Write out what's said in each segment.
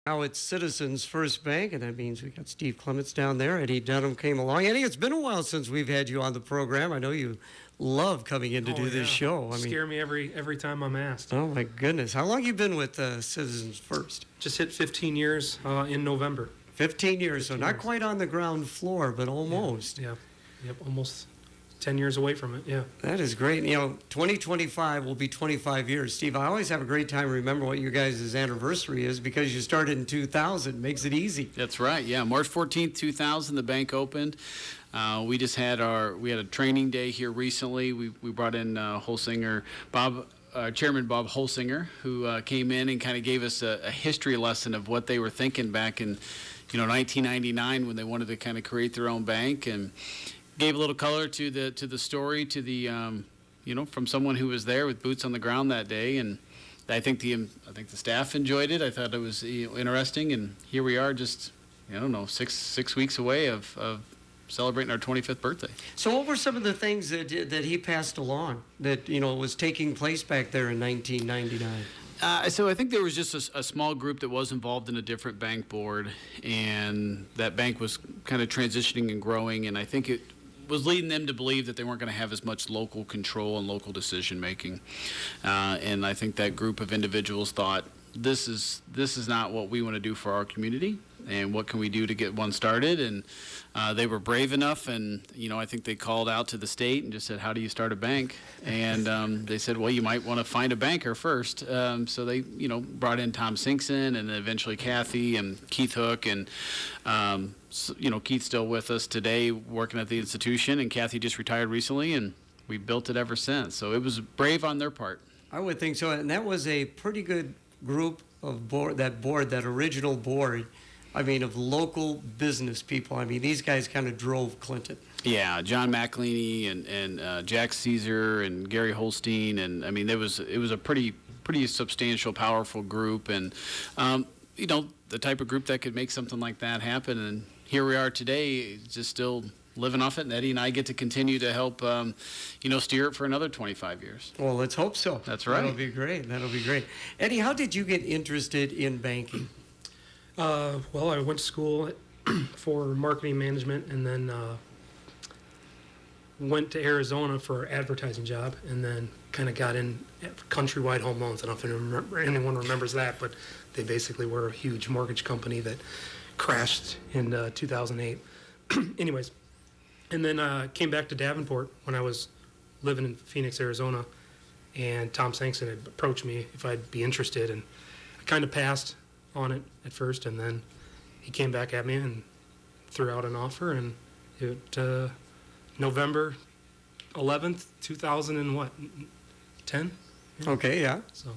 Now it's Citizens First Bank, and that means we got Steve Clements down there. Eddie Dunham came along. Eddie, it's been a while since we've had you on the program. I know you love coming in to do this show. Scare me every time I'm asked. Oh my goodness! How long you been with Citizens First? Just hit 15 years in November. 15 years, 15 so not years. quite on the ground floor, but almost. Yeah. Yep, almost 10 years away from it. Yeah. That is great. 2025 will be 25 years. Steve, I always have a great time remember what your guys' anniversary is because you started in 2000. Makes it easy. That's right. Yeah, March 14th, 2000, the bank opened. We just had a training day here recently. We brought in Holsinger, Chairman Bob Holsinger, who came in and kind of gave us a history lesson of what they were thinking back in 1999 when they wanted to kind of create their own bank, and gave a little color to the story, to the from someone who was there with boots on the ground that day. And I think the staff enjoyed it. I thought it was interesting, and here we are, just six weeks away of celebrating our 25th birthday. So what were some of the things that he passed along that was taking place back there in 1999? So I think there was just a small group that was involved in a different bank board, and that bank was kind of transitioning and growing, and I think it was leading them to believe that they weren't going to have as much local control and local decision making. And I think that group of individuals thought, this is not what we want to do for our community, and what can we do to get one started? And they were brave enough, and I think they called out to the state and just said, how do you start a bank? And they said, well, you might want to find a banker first. So they brought in Tom Sinkson, and then eventually Kathy and Keith Hook, and Keith's still with us today working at the institution, and Kathy just retired recently, and we built it ever since. So it was brave on their part. I would think so, and that was a pretty good group of that original board, of local business people. These guys kind of drove Clinton. Yeah, John McElhaney and Jack Caesar and Gary Holstein, and it was a pretty substantial, powerful group, and the type of group that could make something like that happen. And here we are today, just still living off it, and Eddie and I get to continue to help, steer it for another 25 years. Well, let's hope so. That's right. That'll be great. Eddie, how did you get interested in banking? Well, I went to school for marketing management, and then went to Arizona for an advertising job, and then kind of got in Countrywide Home Loans. I don't know if anyone remembers that, but they basically were a huge mortgage company that crashed in 2008. Anyways, and then came back to Davenport when I was living in Phoenix, Arizona, and Tom Sankson had approached me if I'd be interested, and I kind of passed on it at first, and then he came back at me and threw out an offer, and it November 11th, 2010. Yeah. Okay, yeah. So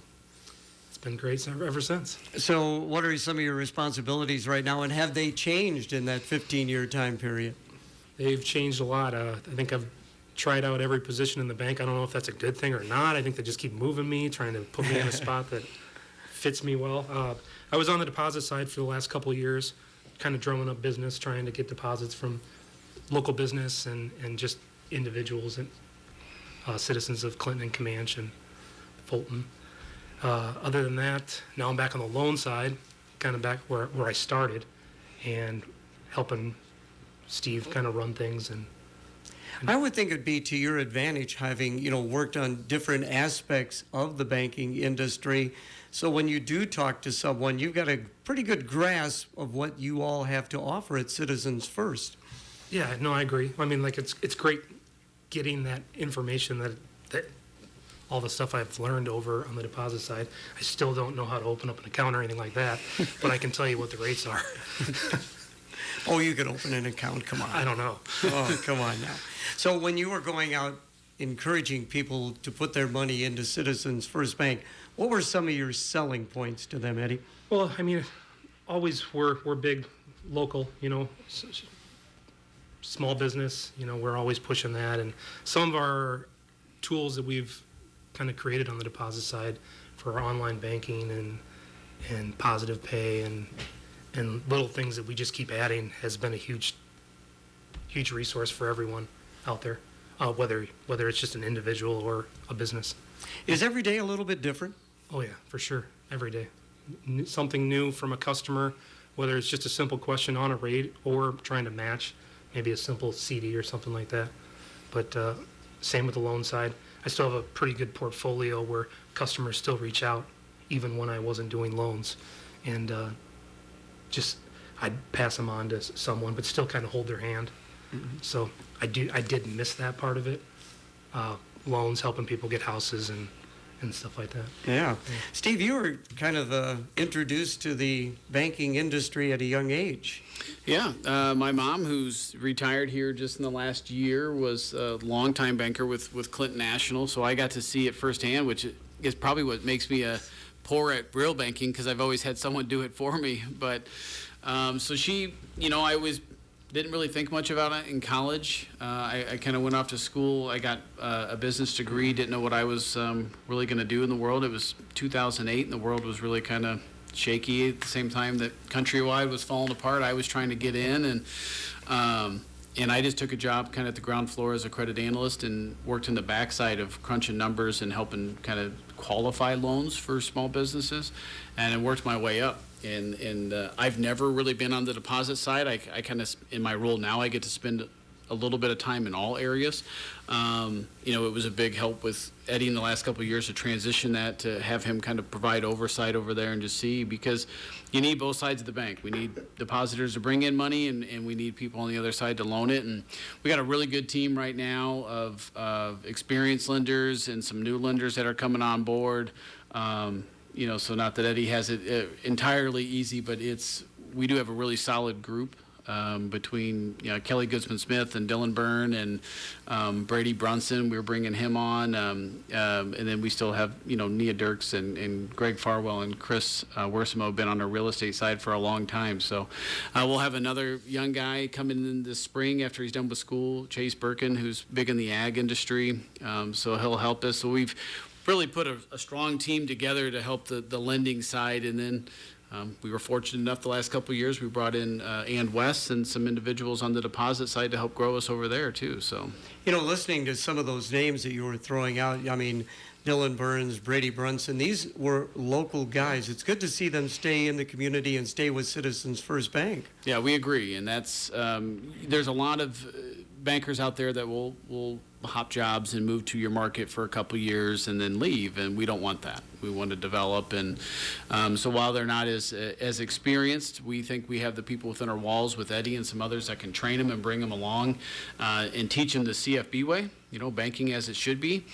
it's been great ever since. So what are some of your responsibilities right now, and have they changed in that 15-year time period? They've changed a lot. I think I've tried out every position in the bank. I don't know if that's a good thing or not. I think they just keep moving me, trying to put me in a spot that fits me well. I was on the deposit side for the last couple of years, kind of drumming up business, trying to get deposits from local business and just individuals and citizens of Clinton and Comanche and Fulton. Other than that, now I'm back on the loan side, kind of back where I started, and helping Steve kind of run things. And I would think it'd be to your advantage having, worked on different aspects of the banking industry. So when you do talk to someone, you've got a pretty good grasp of what you all have to offer at Citizens First. Yeah, no, I agree. It's great getting that information that all the stuff I've learned over on the deposit side. I still don't know how to open up an account or anything like that, but I can tell you what the rates are. Oh, you could open an account? Come on. I don't know. Oh, come on now. So when you were going out encouraging people to put their money into Citizens First Bank, what were some of your selling points to them, Eddie? Well, always we're big local, small business, we're always pushing that. And some of our tools that we've kind of created on the deposit side for our online banking and positive pay and little things that we just keep adding has been a huge resource for everyone out there, whether it's just an individual or a business. Is every day a little bit different? Oh yeah, for sure, every day. something new from a customer, whether it's just a simple question on a rate or trying to match maybe a simple CD or something like that. But same with the loan side. I still have a pretty good portfolio where customers still reach out even when I wasn't doing loans. And just I'd pass them on to someone, but still kind of hold their hand. So I did miss that part of it. Loans, helping people get houses and stuff like that. Yeah. Steve, you were kind of introduced to the banking industry at a young age. Yeah, my mom, who's retired here just in the last year, was a longtime banker with Clinton National, so I got to see it firsthand, which is probably what makes me poor at real banking, because I've always had someone do it for me. But so she, I always didn't really think much about it in college. I kind of went off to school. I got a business degree, didn't know what I was really going to do in the world. It was 2008, and the world was really kind of shaky at the same time that Countrywide was falling apart. I was trying to get in, and I just took a job kind of at the ground floor as a credit analyst and worked in the backside of crunching numbers and helping kind of qualify loans for small businesses, and I worked my way up. And I've never really been on the deposit side. I kind of, in my role now, I get to spend a little bit of time in all areas. It was a big help with Eddie in the last couple of years to transition that, to have him kind of provide oversight over there and just see, because you need both sides of the bank. We need depositors to bring in money, and we need people on the other side to loan it. And we got a really good team right now of experienced lenders and some new lenders that are coming on board. So not that Eddie has it entirely easy, but we do have a really solid group between Kelly Goodsman-Smith and Dylan Byrne and Brady Brunson. We're bringing him on, and then we still have Nia Dirks and Greg Farwell and Chris Worsamo have been on our real estate side for a long time. So we'll have another young guy coming in this spring after he's done with school, Chase Birkin, who's big in the ag industry. So he'll help us. So we've really put a strong team together to help the lending side, and then we were fortunate enough the last couple of years we brought in Ann West and some individuals on the deposit side to help grow us over there too. So listening to some of those names that you were throwing out, I mean, Dylan Burns, Brady Brunson, these were local guys. It's good to see them stay in the community and stay with Citizens First Bank. Yeah, we agree, and that's there's a lot of bankers out there that will hop jobs and move to your market for a couple years and then leave, and we don't want that. We want to develop, and so while they're not as experienced, we think we have the people within our walls with Eddie and some others that can train them and bring them along and teach them the CFB way, banking as it should be.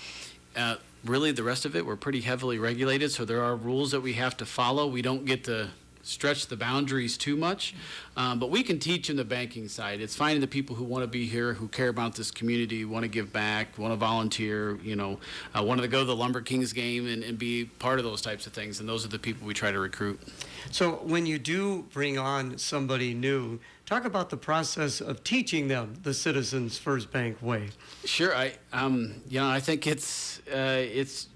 Really, the rest of it, we're pretty heavily regulated, so there are rules that we have to follow. We don't get to stretch the boundaries too much, but we can teach in the banking side. It's finding the people who want to be here, who care about this community, want to give back, want to volunteer, want to go to the Lumber Kings game and be part of those types of things, and those are the people we try to recruit. So when you do bring on somebody new, talk about the process of teaching them the Citizens First Bank way. Sure, I think it's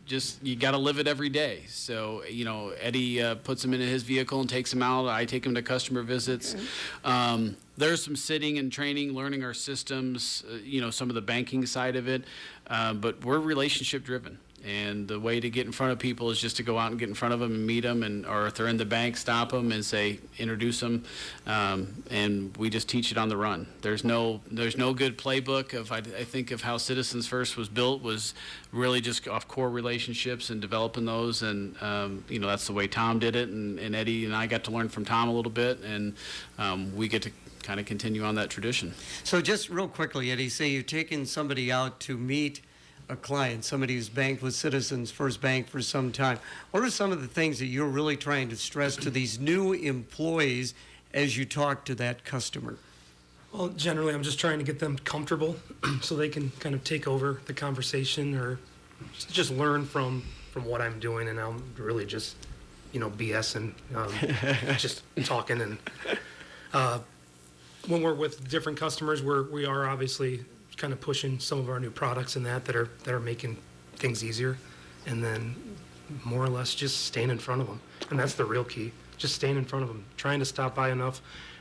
just you got to live it every day. So Eddie puts him into his vehicle and takes him out. I take him to customer visits. Okay. There's some sitting and training, learning our systems. Some of the banking side of it, but we're relationship driven. And the way to get in front of people is just to go out and get in front of them and meet them, or if they're in the bank, stop them and introduce them, and we just teach it on the run. There's no good playbook. I think of how Citizens First was built was really just off core relationships and developing those, and that's the way Tom did it, and Eddie and I got to learn from Tom a little bit, and we get to kind of continue on that tradition. So just real quickly, Eddie, say you're taking somebody out to meet a client, somebody who's banked with Citizens First Bank for some time. What are some of the things that you're really trying to stress to these new employees as you talk to that customer? Well, generally, I'm just trying to get them comfortable so they can kind of take over the conversation or just learn from what I'm doing, and I'm really just, BS and just talking. And when we're with different customers, we are obviously kind of pushing some of our new products and that are making things easier, and then more or less just staying in front of them. And that's the real key, just staying in front of them, trying to stop by enough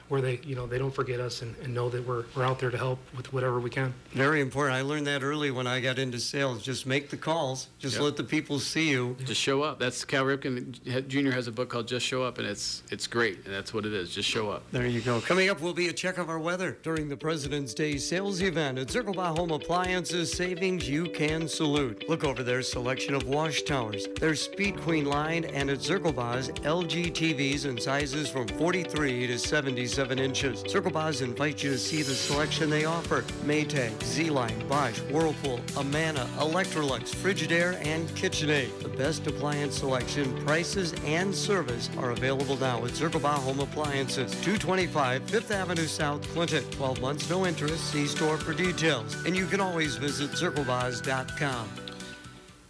where they don't forget us and know that we're out there to help with whatever we can. Very important. I learned that early when I got into sales. Just make the calls. Just Yep. let the people see you. Just show up. That's Cal Ripken Jr. has a book called Just Show Up, and it's great, and that's what it is. Just show up. There you go. Coming up will be a check of our weather during the President's Day sales event at Circle by Home Appliances. Savings you can salute. Look over their selection of wash towers, their Speed Queen line, and at Circle Buy's LG TVs in sizes from 43 to 77 inches. Circle Buy's invites you to see the selection they offer. Maytag, Z-Line, Bosch, Whirlpool, Amana, Electrolux, Frigidaire, and KitchenAid. The best appliance selection, prices, and service are available now at Circle by Home Appliances, 225 5th Avenue South, Clinton. 12 months, no interest. See store for details. And you can always visit circlebuys.com.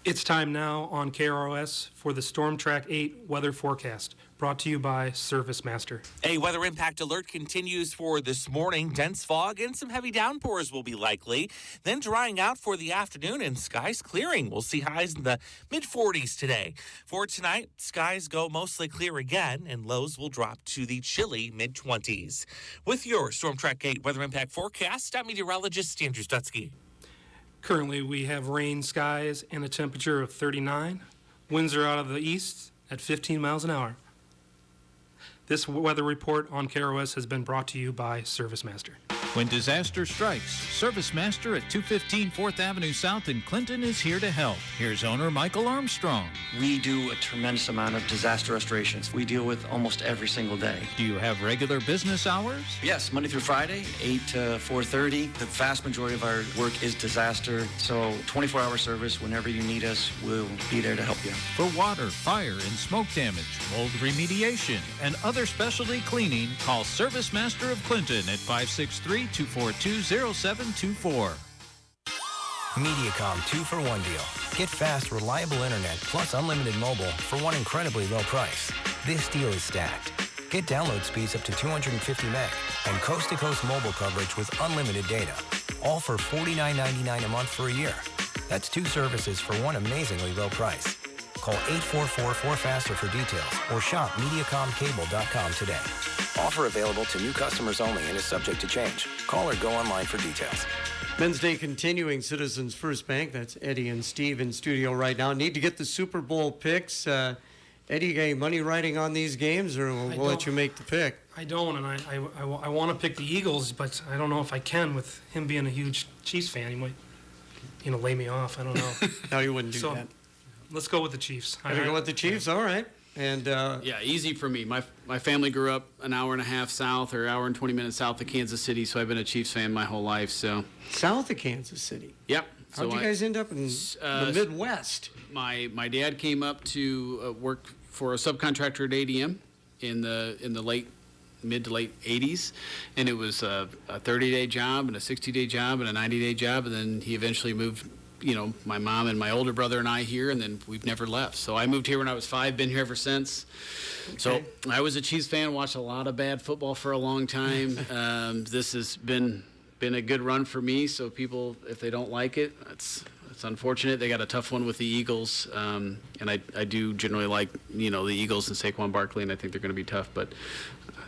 It's time now on KROS for the Storm Track 8 weather forecast, brought to you by Service Master. A weather impact alert continues for this morning. Dense fog and some heavy downpours will be likely. Then drying out for the afternoon and skies clearing. We'll see highs in the mid-40s today. For tonight, skies go mostly clear again and lows will drop to the chilly mid-20s. With your Storm Track 8 weather impact forecast, I'm meteorologist Andrew Stutzky. Currently, we have rain skies and a temperature of 39. Winds are out of the east at 15 miles an hour. This weather report on KROS has been brought to you by Service Master. When disaster strikes, Service Master at 215 4th Avenue South in Clinton is here to help. Here's owner Michael Armstrong. We do a tremendous amount of disaster restorations. We deal with almost every single day. Do you have regular business hours? Yes, Monday through Friday, 8 to 4:30. The vast majority of our work is disaster. So 24-hour service. Whenever you need us, we'll be there to help you. For water, fire, and smoke damage, mold remediation, and other specialty cleaning, call Service Master of Clinton at 563-242-0724. Mediacom 2-for-1 deal. Get fast, reliable internet plus unlimited mobile for one incredibly low price. This deal is stacked. Get download speeds up to 250 meg and coast-to-coast mobile coverage with unlimited data. All for $49.99 a month for a year. That's two services for one amazingly low price. Call 844-4FASTER for details or shop MediacomCable.com today. Offer available to new customers only and is subject to change. Call or go online for details. Men's Day continuing. Citizens First Bank. That's Eddie and Steve in studio right now. Need to get the Super Bowl picks. Eddie, you got any money riding on these games, or we'll let you make the pick? I don't, and I want to pick the Eagles, but I don't know if I can with him being a huge Chiefs fan. He might, lay me off. I don't know. No, you wouldn't do So, that. let's go with the Chiefs. Gonna go with the Chiefs? All right. And Yeah, easy for me. My family grew up an hour and a half south, or hour and 20 minutes south of Kansas City, so I've been a Chiefs fan my whole life. So, south of Kansas City. yep. How'd you guys end up in the Midwest? My dad came up to work for a subcontractor at ADM in the mid to late 80s, and it was a 30-day job and a 60-day job and a 90-day job, and then he eventually moved my mom and my older brother and I here, and then we've never left. So I moved here when I was 5, been here ever since. So I was a Chiefs fan, watched a lot of bad football for a long time. This has been a good run for me, so people, if they don't like it, it's unfortunate. They got a tough one with the Eagles, and I do generally like, the Eagles and Saquon Barkley, and I think they're going to be tough, but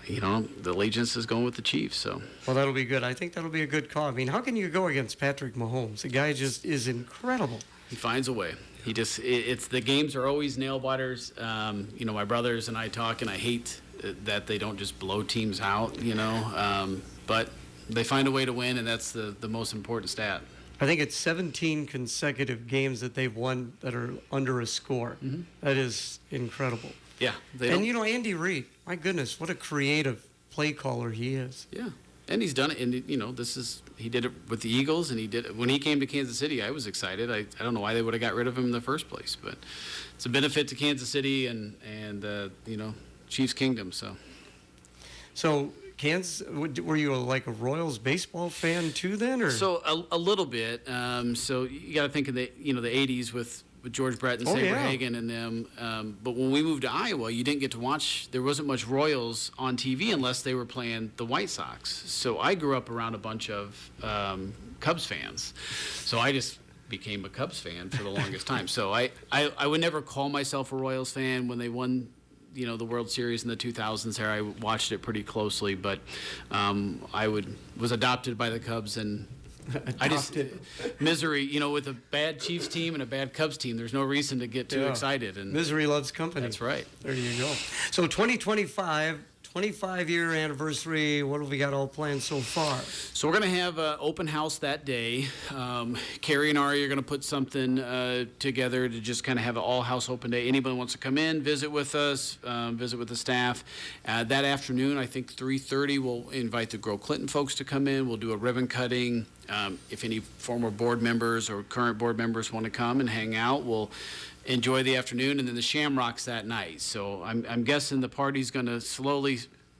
the allegiance is going with the Chiefs. So, well, that'll be good. I think that'll be a good call. I mean, how can you go against Patrick Mahomes? The guy just is incredible. He finds a way. It's the games are always nail biters. My brothers and I talk, and I hate that they don't just blow teams out. But they find a way to win, and that's the most important stat. I think it's 17 consecutive games that they've won that are under a score. Mm-hmm. That is incredible. Yeah. And Andy Reid, my goodness, what a creative play caller he is. Yeah. And he's done it, and he did it with the Eagles, and he did it when he came to Kansas City. I was excited. I don't know why they would have got rid of him in the first place, but it's a benefit to Kansas City and Chiefs Kingdom. So Kansas, were you like a Royals baseball fan too then, or? So a little bit. So you got to think of the the 80s with George Brett and Saberhagen and them. But when we moved to Iowa, you didn't get to watch. There wasn't much Royals on TV unless they were playing the White Sox. So I grew up around a bunch of Cubs fans. So I just became a Cubs fan for the longest time. So I would never call myself a Royals fan. When they won the World Series in the 2000s there. I watched it pretty closely, but was adopted by the Cubs, and I just misery. With a bad Chiefs team and a bad Cubs team, there's no reason to get too excited. And misery loves company. that's right. There you go. So 2025, 25-year anniversary. What have we got all planned so far? So we're going to have an open house that day. Carrie and Ari are going to put something together to just kind of have an all-house open day. Anybody wants to come in, visit with us, visit with the staff. That afternoon, I think 3:30, we'll invite the Grow Clinton folks to come in. We'll do a ribbon cutting. If any former board members or current board members want to come and hang out, we'll enjoy the afternoon, and then the Shamrocks that night. So I'm guessing the party's going to slowly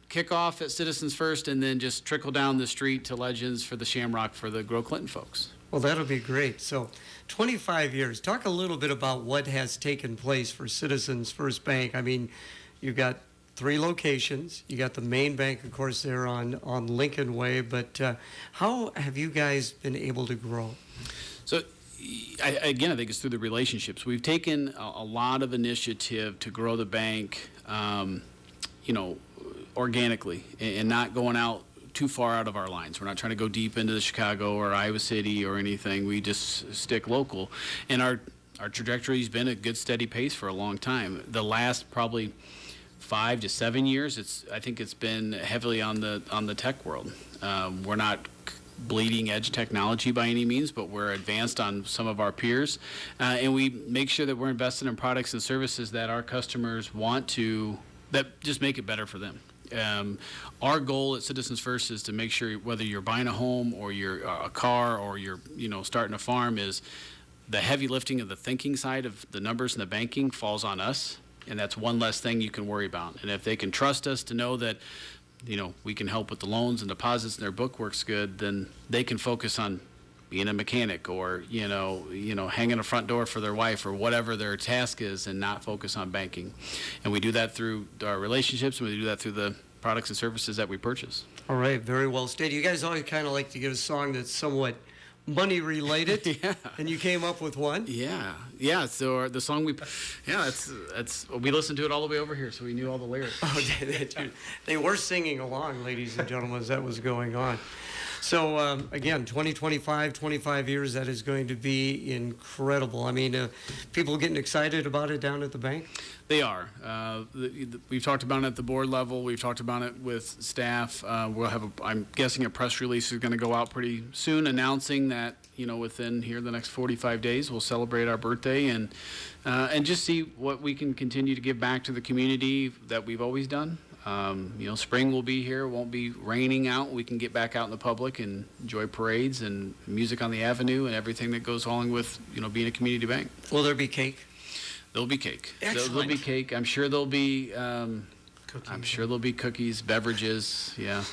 kick off at Citizens First and then just trickle down the street to Legends for the Shamrock for the Grow Clinton folks. Well, that'll be great. So 25 years. Talk a little bit about what has taken place for Citizens First Bank. I mean, you've got 3 locations. You got the main bank, of course, there on Lincoln Way. But how have you guys been able to grow? So I think it's through the relationships. We've taken a lot of initiative to grow the bank, organically and not going out too far out of our lines. We're not trying to go deep into the Chicago or Iowa City or anything. We just stick local. And our trajectory's been a good steady pace for a long time. The last probably 5 to 7 years, I think it's been heavily on the tech world. We're not bleeding edge technology by any means, but we're advanced on some of our peers, and we make sure that we're invested in products and services that our customers want to, that just make it better for them. Our goal at Citizens First is to make sure whether you're buying a home or you're a car or you're starting a farm, is the heavy lifting of the thinking side of the numbers and the banking falls on us, and that's one less thing you can worry about. And if they can trust us to know that we can help with the loans and deposits and their book works good, then they can focus on being a mechanic or, hanging a front door for their wife or whatever their task is, and not focus on banking. And we do that through our relationships, and we do that through the products and services that we purchase. All right, very well stated. You guys always kind of like to get a song that's somewhat money related. Yeah. And you came up with one? Yeah. So the song that's we listened to it all the way over here, so we knew all the lyrics. Oh, they were singing along, ladies and gentlemen, as that was going on. So, again, 2025, 25 years, that is going to be incredible. I mean, people getting excited about it down at the bank? They are. We've talked about it at the board level. We've talked about it with staff. We'll have, I'm guessing, a press release is going to go out pretty soon announcing that, within here the next 45 days, we'll celebrate our birthday and just see what we can continue to give back to the community that we've always done. Spring will be here. It won't be raining out. We can get back out in the public and enjoy parades and music on the avenue and everything that goes along with, being a community bank. Will there be cake? There'll be cake. Excellent. There'll be cake. I'm sure there'll be cookies, beverages. Yeah.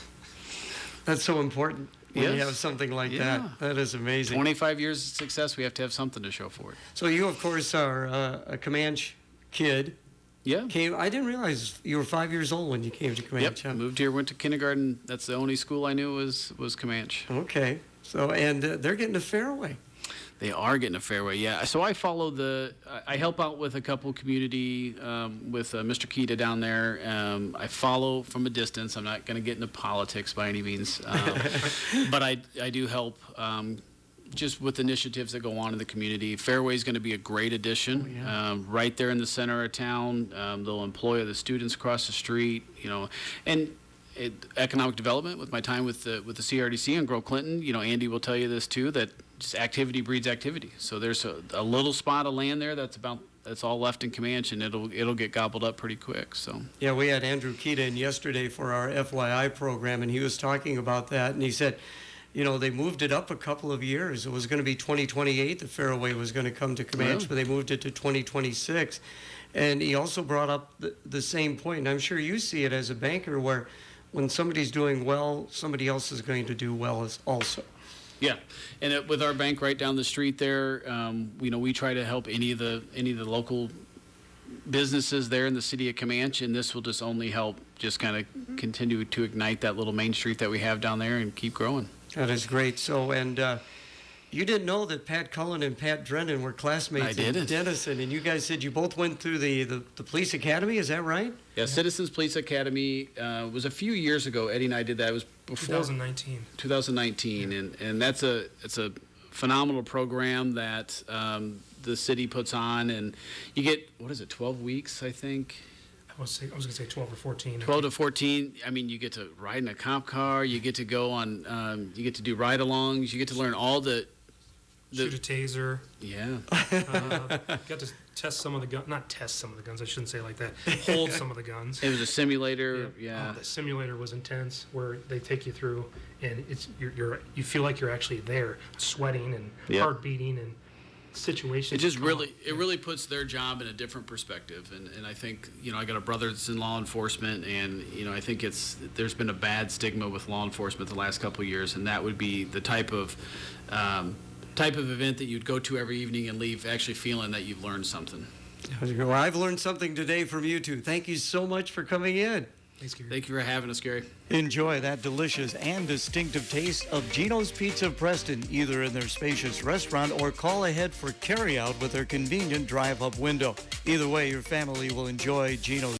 That's so important when you Yes. have something like Yeah. that. That is amazing. 25 years of success, we have to have something to show for it. So you, of course, are a Comanche kid. Yeah. I didn't realize you were 5 years old when you came to Comanche. Yep. Moved here, went to kindergarten. That's the only school I knew was Comanche. Okay. So, and they're getting a fairway. They are getting a fairway, yeah. So I follow I help out with a couple community, with Mr. Keita down there. I follow from a distance. I'm not going to get into politics by any means. But I do help just with initiatives that go on in the community. Fairway is going to be a great addition. Oh, yeah. Right there in the center of town. They'll employ the students across the street, and economic development with my time with the CRDC and Grow Clinton. Andy will tell you this too, that just activity breeds activity. So there's a little spot of land there that's all left in Comanche, and it'll get gobbled up pretty quick. So Yeah, we had Andrew Keita in yesterday for our FYI program, and he was talking about that, and he said, they moved it up a couple of years. It was going to be 2028, the fairway was going to come to Comanche, but they moved it to 2026. And he also brought up the same point, and I'm sure you see it as a banker, where when somebody's doing well, somebody else is going to do well also. yeah, and with our bank right down the street there, we try to help any of the local businesses there in the city of Comanche, and this will just only help just kind of continue to ignite that little main street that we have down there and keep growing. That is great. So, and You didn't know that Pat Cullen and Pat Drennan were classmates I didn't. in Denison, and you guys said you both went through the police academy. Is that right? Yeah, Citizens Police Academy was a few years ago. Eddie and I did that. It was before 2019. 2019, and it's a phenomenal program that the city puts on, and you get, what is it, 12 weeks, I think. I was going to say 12 or 14. 12 to 14. I mean, you get to ride in a cop car. You get to go on. You get to do ride-alongs. You get to learn all the. Shoot a taser. Yeah. Got to test some of the guns. Not test some of the guns. I shouldn't say it like that. Hold some of the guns. It was a simulator. Yeah. Oh, the simulator was intense, where they take you through, and you feel like you're actually there, sweating and heart beating and situations. It just really puts their job in a different perspective, and I think, I got a brother that's in law enforcement, and I think there's been a bad stigma with law enforcement the last couple of years, and that would be the type of event that you'd go to every evening and leave actually feeling that you've learned something. Well, I've learned something today from you two. Thank you so much for coming in. Thanks, Gary. Thank you for having us, Gary. Enjoy that delicious and distinctive taste of Gino's Pizza of Preston, either in their spacious restaurant or call ahead for carryout with their convenient drive-up window. Either way, your family will enjoy Gino's.